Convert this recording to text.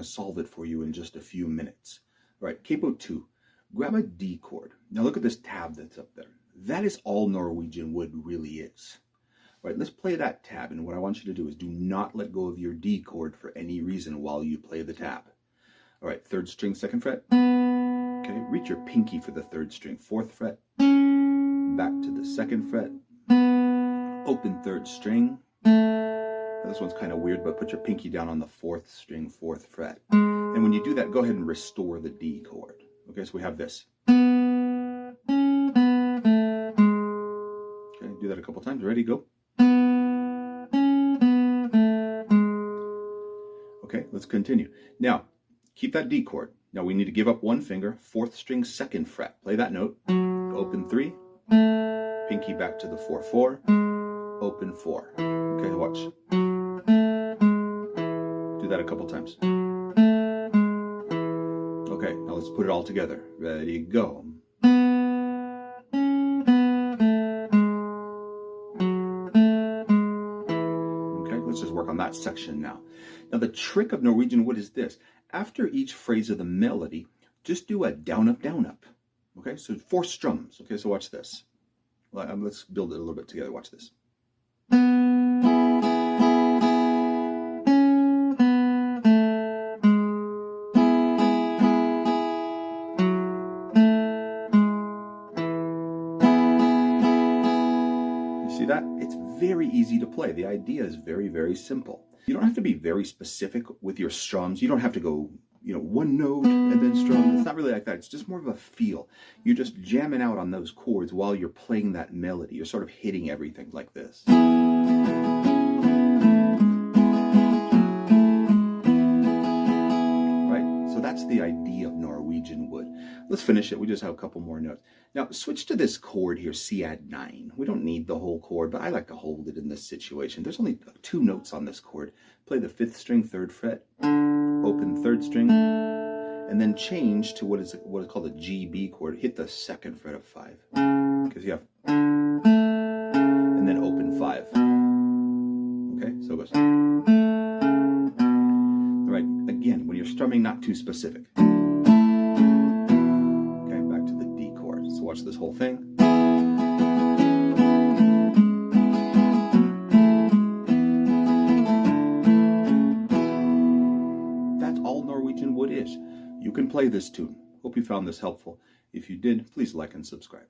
to solve it for you in just a few minutes. All right, capo 2. Grab a D chord. Now look at this tab that's up there. That is all Norwegian Wood really is. All right, let's play that tab, and what I want you to do is do not let go of your D chord for any reason while you play the tab. All right, 3rd string, 2nd fret. Okay, reach your pinky for the 3rd string, 4th fret. Back to the 2nd fret. Open 3rd string. Now, this one's kind of weird, but put your pinky down on the 4th string, 4th fret. And when you do that, go ahead and restore the D chord. Okay, so we have this. Okay, do that a couple times. Ready, go. Okay, let's continue. Now, keep that D chord. Now we need to give up one finger, 4th string, 2nd fret. Play that note. Open 3. Pinky back to the 4-4. Open 4. Okay, watch. Do that a couple times. Okay, now let's put it all together. Ready, go. Okay, let's just work on that section now. Now the trick of Norwegian Wood is this. After each phrase of the melody, just do a down, up, down, up. Okay, so 4 strums. Okay, so watch this. Let's build it a little bit together. Watch this. See that? It's very easy to play. The idea is very, very simple. You don't have to be very specific with your strums. You don't have to go, one note and then strum. It's not really like that. It's just more of a feel. You're just jamming out on those chords while you're playing that melody. You're sort of hitting everything like this. Right? So that's the idea of Norwegian Wood. Let's finish it. We just have a couple more notes. Now, switch to this chord here, C add 9. We don't need the whole chord, but I like to hold it in this situation. There's only 2 notes on this chord. Play the 5th string, 3rd fret, open 3rd string, and then change to what is called a G-B chord. Hit the 2nd fret of 5, because you have, and then open 5. Okay, so it goes. All right, again, when you're strumming, not too specific. So watch this whole thing. That's all Norwegian Wood is. You can play this tune. Hope you found this helpful. If you did, please like and subscribe.